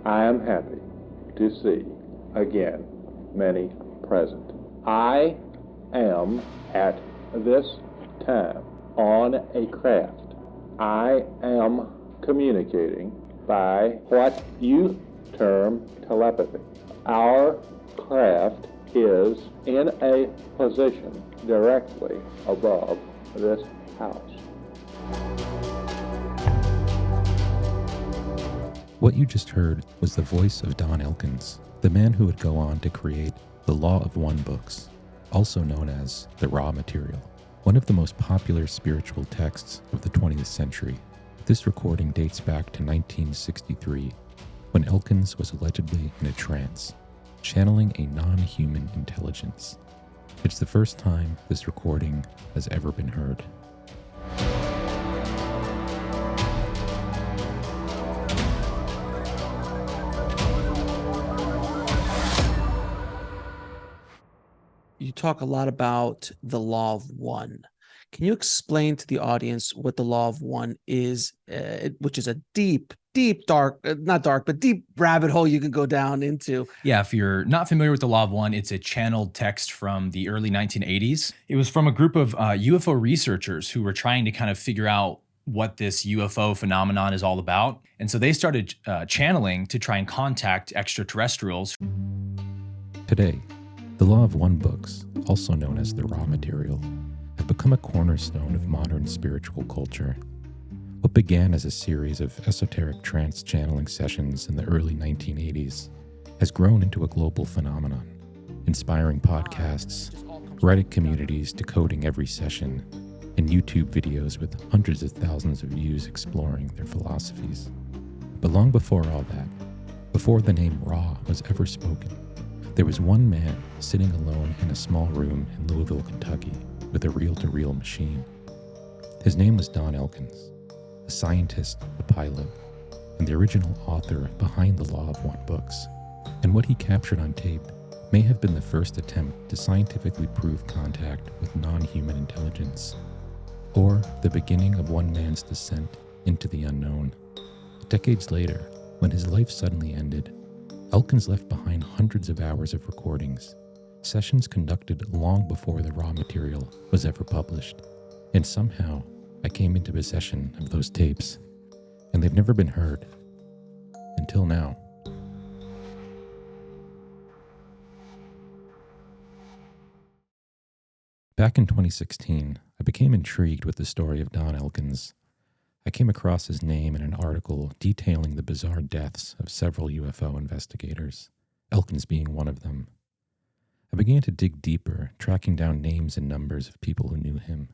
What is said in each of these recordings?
I am happy to see again many present. I am at this time on a craft. I am communicating by what you term telepathy. Our craft is in a position directly above this house. What you just heard was the voice of Don Elkins, the man who would go on to create the Law of One books, also known as the Raw Material, one of the most popular spiritual texts of the 20th century. This recording dates back to 1963, when Elkins was allegedly in a trance, channeling a non-human intelligence. It's the first time this recording has ever been heard. You talk a lot about the Law of One. Can you explain to the audience what the Law of One is, which is a deep, dark, not dark, but deep rabbit hole you can go down into? Yeah, if you're not familiar with the Law of One, it's a channeled text from the early 1980s. It was from a group of UFO researchers who were trying to kind of figure out what this UFO phenomenon is all about. And so they started channeling to try and contact extraterrestrials. Today, the Law of One books, also known as the Raw Material, have become a cornerstone of modern spiritual culture. What began as a series of esoteric trance channeling sessions in the early 1980s has grown into a global phenomenon, inspiring podcasts, Reddit communities decoding every session, and YouTube videos with hundreds of thousands of views exploring their philosophies. But long before all that, before the name Ra was ever spoken, there was one man sitting alone in a small room in Louisville, Kentucky, with a reel-to-reel machine. His name was Don Elkins, a scientist, a pilot, and the original author behind the Law of One books. And what he captured on tape may have been the first attempt to scientifically prove contact with non-human intelligence, or the beginning of one man's descent into the unknown. Decades later, when his life suddenly ended, Elkins left behind hundreds of hours of recordings, sessions conducted long before the Raw Material was ever published. And somehow, I came into possession of those tapes, and they've never been heard. Until now. Back in 2016, I became intrigued with the story of Don Elkins. I came across his name in an article detailing the bizarre deaths of several UFO investigators, Elkins being one of them. I began to dig deeper, tracking down names and numbers of people who knew him.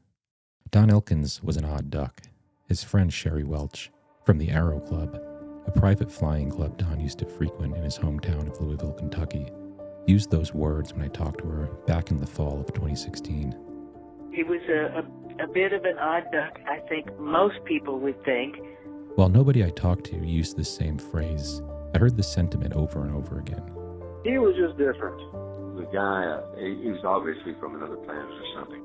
Don Elkins was an odd duck. His friend Sherry Welch, from the Arrow Club, a private flying club Don used to frequent in his hometown of Louisville, Kentucky, used those words when I talked to her back in the fall of 2016. He was a bit of an odd duck, I think most people would think. While nobody I talked to used the same phrase, I heard the sentiment over and over again. He was just different. The guy, he was obviously from another planet or something.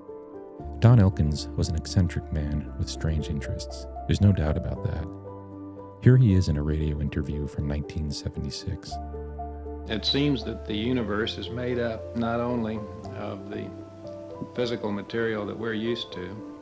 Don Elkins was an eccentric man with strange interests. There's no doubt about that. Here he is in a radio interview from 1976. It seems that the universe is made up not only of the physical material that we're used to,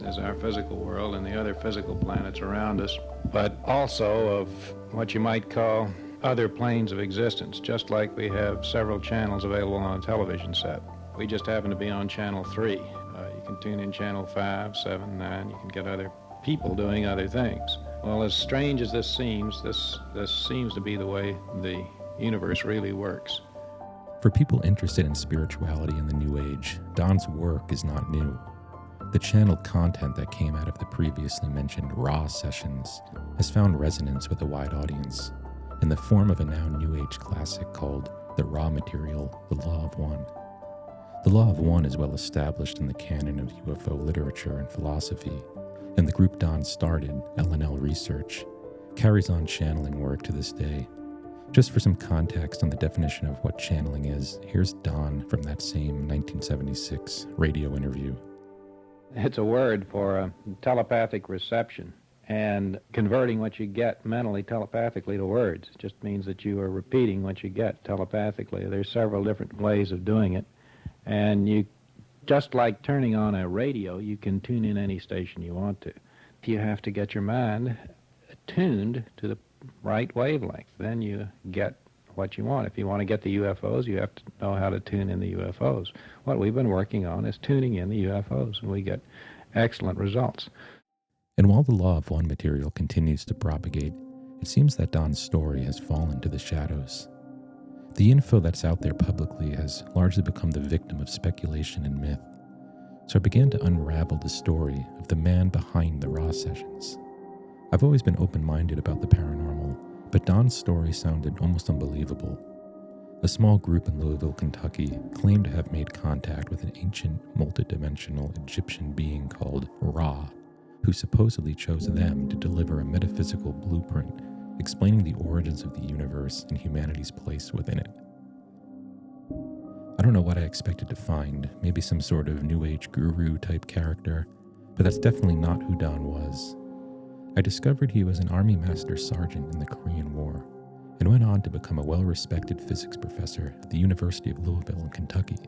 as our physical world and the other physical planets around us, but also of what you might call other planes of existence, just like we have several channels available on a television set. We just happen to be on channel 3. You can tune in channel 5, 7, 9. You can get other people doing other things. Well, as strange as this seems, this seems to be the way the universe really works. For people interested in spirituality in the New Age, Don's work is not new. The channeled content that came out of the previously mentioned Raw sessions has found resonance with a wide audience in the form of a now New Age classic called The Raw Material, The Law of One. The Law of One is well established in the canon of UFO literature and philosophy, and the group Don started, L&L Research, carries on channeling work to this day. Just for some context on the definition of what channeling is, here's Don from that same 1976 radio interview. It's a word for telepathic reception. And converting what you get mentally, telepathically to words just means that you are repeating what you get telepathically. There's several different ways of doing it. And you, just like turning on a radio, you can tune in any station you want to. You have to get your mind attuned to the right wavelength. Then you get what you want. If you want to get the UFOs, you have to know how to tune in the UFOs. What we've been working on is tuning in the UFOs, and we get excellent results. And while the Law of One material continues to propagate, it seems that Don's story has fallen to the shadows. The info that's out there publicly has largely become the victim of speculation and myth. So I began to unravel the story of the man behind the Raw sessions. I've always been open-minded about the paranormal, but Don's story sounded almost unbelievable. A small group in Louisville, Kentucky claimed to have made contact with an ancient, multidimensional Egyptian being called Ra, who supposedly chose them to deliver a metaphysical blueprint explaining the origins of the universe and humanity's place within it. I don't know what I expected to find, maybe some sort of New Age guru type character, but that's definitely not who Don was. I discovered he was an Army Master Sergeant in the Korean War, and went on to become a well-respected physics professor at the University of Louisville in Kentucky,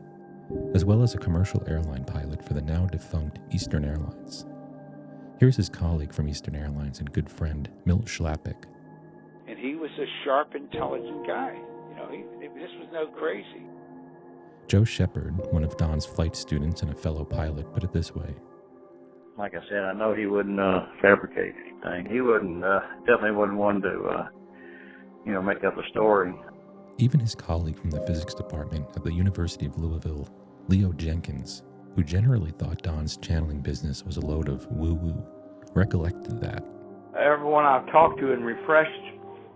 as well as a commercial airline pilot for the now-defunct Eastern Airlines. Here's his colleague from Eastern Airlines and good friend, Milt Schlappick. And he was a sharp, intelligent guy. This was no crazy. Joe Shepard, one of Don's flight students and a fellow pilot, put it this way. Like I said, I know he wouldn't fabricate anything. He wouldn't, definitely wouldn't want to, make up a story. Even his colleague from the physics department at the University of Louisville, Leo Jenkins, who generally thought Don's channeling business was a load of woo-woo, recollected that. Everyone I've talked to and refreshed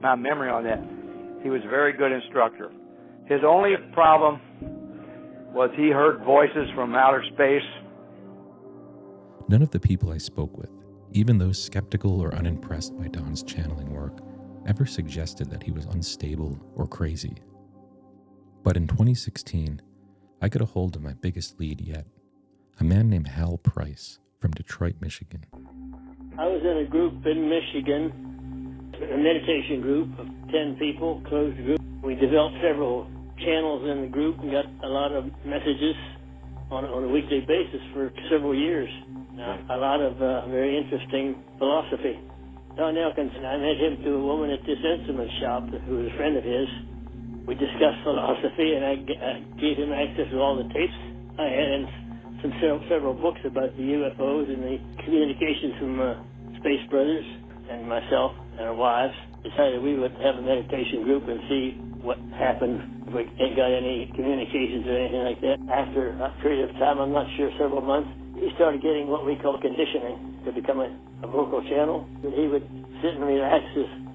my memory on that, he was a very good instructor. His only problem was he heard voices from outer space. None of the people I spoke with, even those skeptical or unimpressed by Don's channeling work, ever suggested that he was unstable or crazy. But in 2016, I got a hold of my biggest lead yet, a man named Hal Price from Detroit, Michigan. I was in a group in Michigan, a meditation group of 10 people, closed group. We developed several channels in the group and got a lot of messages on a weekly basis for several years. A lot of very interesting philosophy. Don Elkins, and I met him through a woman at this instrument shop who was a friend of his. We discussed philosophy, and I gave him access to all the tapes I had and several books about the UFOs and the communications from Space Brothers and myself and our wives. Decided we would have a meditation group and see what happened if we ain't got any communications or anything like that. After a period of time, I'm not sure, several months, he started getting what we call conditioning to become a vocal channel. He would sit and relax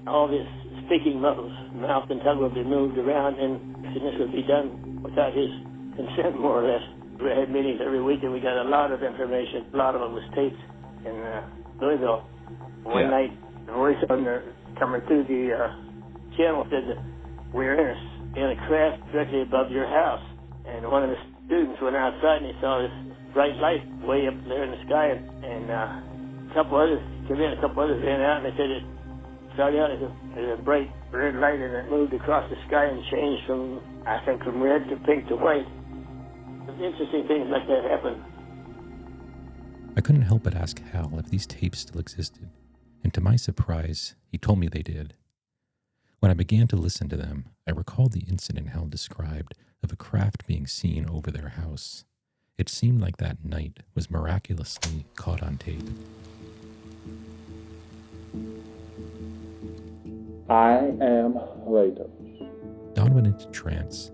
all his speaking muscles, mouth and tongue would be moved around, and this would be done without his consent, more or less. We had meetings every week, and we got a lot of information. A lot of it was taped in Louisville. One night, the voice on coming through the channel said that we're in a craft directly above your house. And one of the students went outside, and he saw this bright light way up there in the sky, and a couple others came in, a couple others ran out, and they said it started out as a bright red light, and it moved across the sky and changed from red to pink to white. Interesting things like that happen. I couldn't help but ask Hal if these tapes still existed, and to my surprise, he told me they did. When I began to listen to them, I recalled the incident Hal described of a craft being seen over their house. It seemed like that night was miraculously caught on tape. I am Latos. Don went into trance,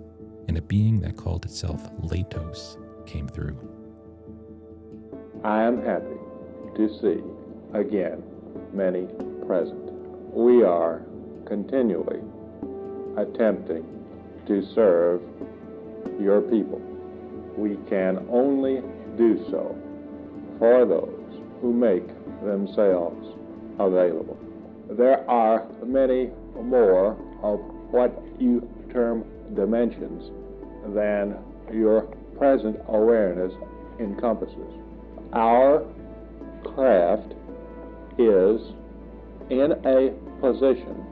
and a being that called itself Latos came through. I am happy to see again many present. We are continually attempting to serve your people. We can only do so for those who make themselves available. There are many more of what you term dimensions than your present awareness encompasses. Our craft is in a position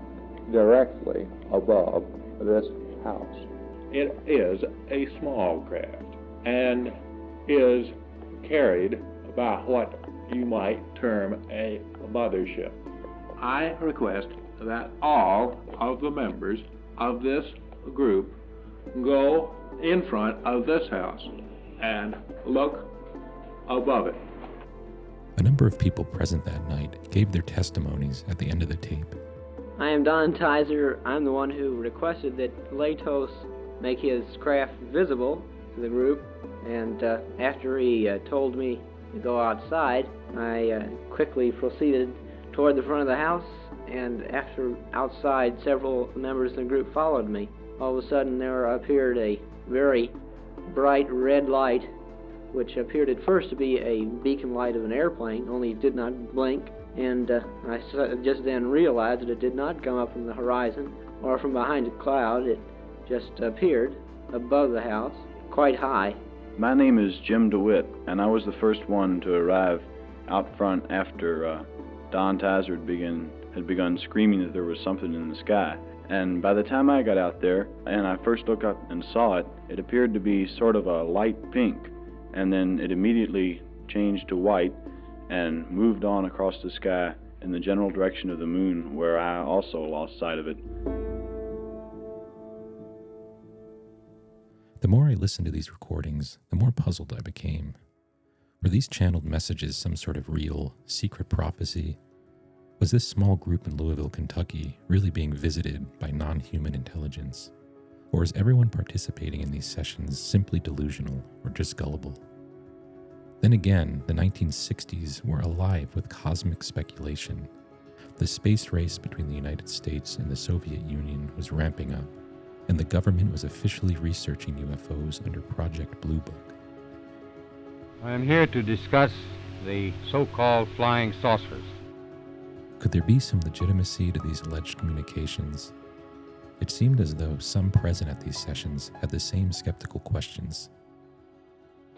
directly above this house. It is a small craft and is carried by what you might term a mothership. I request that all of the members of this group go in front of this house and look above it. A number of people present that night gave their testimonies at the end of the tape. I am Don Tizer. I'm the one who requested that Latos make his craft visible to the group, and after he told me to go outside, I quickly proceeded toward the front of the house, and after outside, several members of the group followed me. All of a sudden, there appeared a very bright red light, which appeared at first to be a beacon light of an airplane, only it did not blink, and I just then realized that it did not come up from the horizon or from behind a cloud. It just appeared above the house, quite high. My name is Jim DeWitt, and I was the first one to arrive out front after Don Tizer had begun screaming that there was something in the sky. And by the time I got out there and I first looked up and saw it, it appeared to be sort of a light pink, and then it immediately changed to white and moved on across the sky in the general direction of the moon, where I also lost sight of it. The more I listened to these recordings, the more puzzled I became. Were these channeled messages some sort of real, secret prophecy? Was this small group in Louisville, Kentucky, really being visited by non-human intelligence? Or is everyone participating in these sessions simply delusional or just gullible? Then again, the 1960s were alive with cosmic speculation. The space race between the United States and the Soviet Union was ramping up, and the government was officially researching UFOs under Project Blue Book. I am here to discuss the so-called flying saucers. Could there be some legitimacy to these alleged communications? It seemed as though some present at these sessions had the same skeptical questions.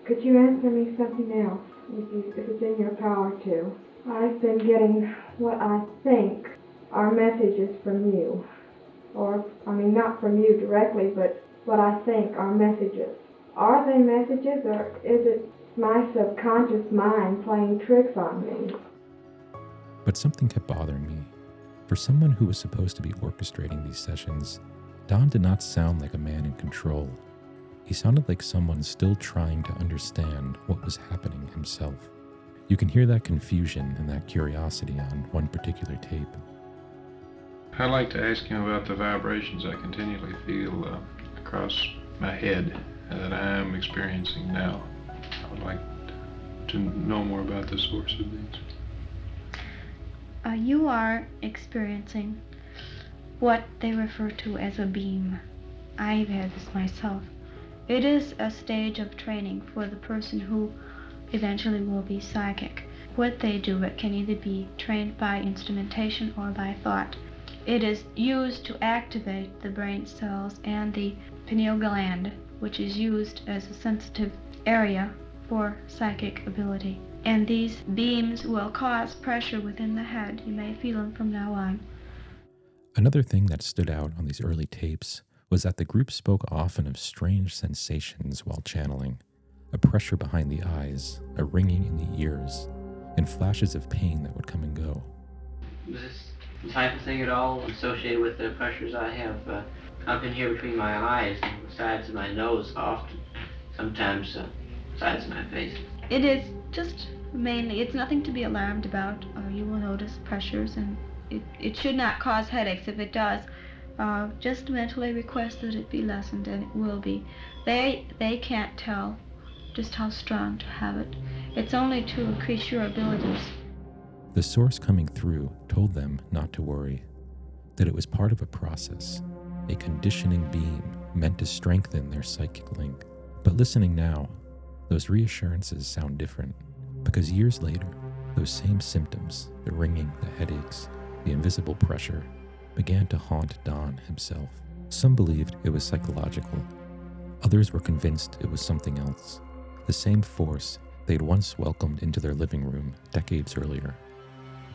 Could you answer me something else, if it's in your power to? I've been getting what I think are messages from you. Or, not from you directly, but what I think are messages. Are they messages, or is it my subconscious mind playing tricks on me? But something kept bothering me. For someone who was supposed to be orchestrating these sessions, Don did not sound like a man in control. He sounded like someone still trying to understand what was happening himself. You can hear that confusion and that curiosity on one particular tape. I'd like to ask him about the vibrations I continually feel across my head that I am experiencing now. I would like to know more about the source of these. You are experiencing what they refer to as a beam. I've had this myself. It is a stage of training for the person who eventually will be psychic. What they do, it can either be trained by instrumentation or by thought. It is used to activate the brain cells and the pineal gland, which is used as a sensitive area for psychic ability. And these beams will cause pressure within the head. You may feel them from now on. Another thing that stood out on these early tapes was that the group spoke often of strange sensations while channeling, a pressure behind the eyes, a ringing in the ears, and flashes of pain that would come and go. Is this type of thing at all associated with the pressures I have up in here between my eyes and the sides of my nose often, sometimes sides of my face? It is just mainly, it's nothing to be alarmed about. You will notice pressures, and it should not cause headaches. If it does, just mentally request that it be lessened, and it will be. They can't tell just how strong to have it. It's only to increase your abilities. The source coming through told them not to worry, that it was part of a process, a conditioning beam meant to strengthen their psychic link. But listening now, those reassurances sound different, because years later, those same symptoms, the ringing, the headaches, the invisible pressure, began to haunt Don himself. Some believed it was psychological. Others were convinced it was something else, the same force they'd once welcomed into their living room decades earlier.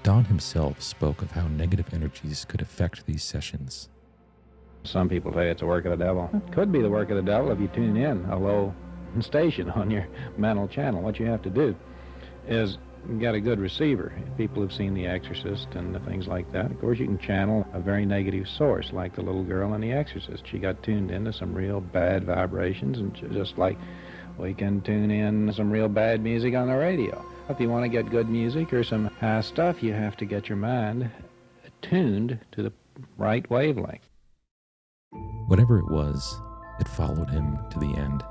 Don himself spoke of how negative energies could affect these sessions. Some people say it's a work of the devil. It could be the work of the devil if you tune in a low station on your mental channel. What you have to do is get a good receiver. People have seen The Exorcist and things like that. Of course, you can channel a very negative source, like the little girl in The Exorcist. She got tuned into some real bad vibrations, and just like we can tune in some real bad music on the radio. If you want to get good music or some high stuff, you have to get your mind tuned to the right wavelength. Whatever it was, it followed him to the end.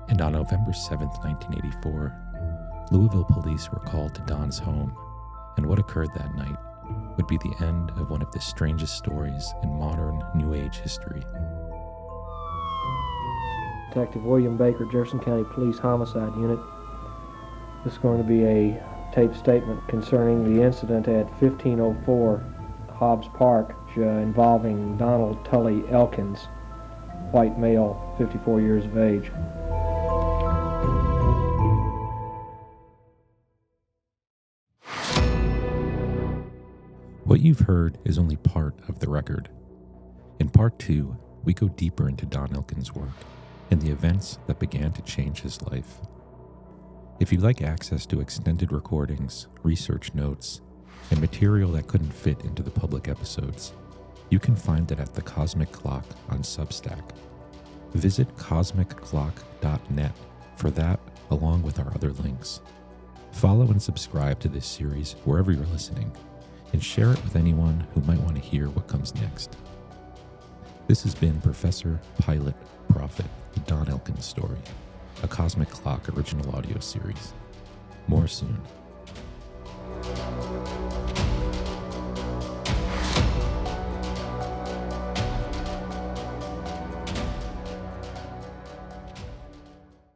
And on November 7th, 1984, Louisville police were called to Don's home, and what occurred that night would be the end of one of the strangest stories in modern New Age history. Detective William Baker, Jefferson County Police Homicide Unit. This is going to be a tape statement concerning the incident at 1504 Hobbs Park involving Donald Tully Elkins, white male, 54 years of age. What you've heard is only part of the record. In part 2, we go deeper into Don Elkins' work and the events that began to change his life. If you'd like access to extended recordings, research notes, and material that couldn't fit into the public episodes, you can find it at The Cosmic Clock on Substack. Visit cosmicclock.net for that, along with our other links. Follow and subscribe to this series wherever you're listening, and share it with anyone who might want to hear what comes next. This has been Professor, Pilot, Prophet, The Don Elkins Story, a Cosmic Clock original audio series. More soon.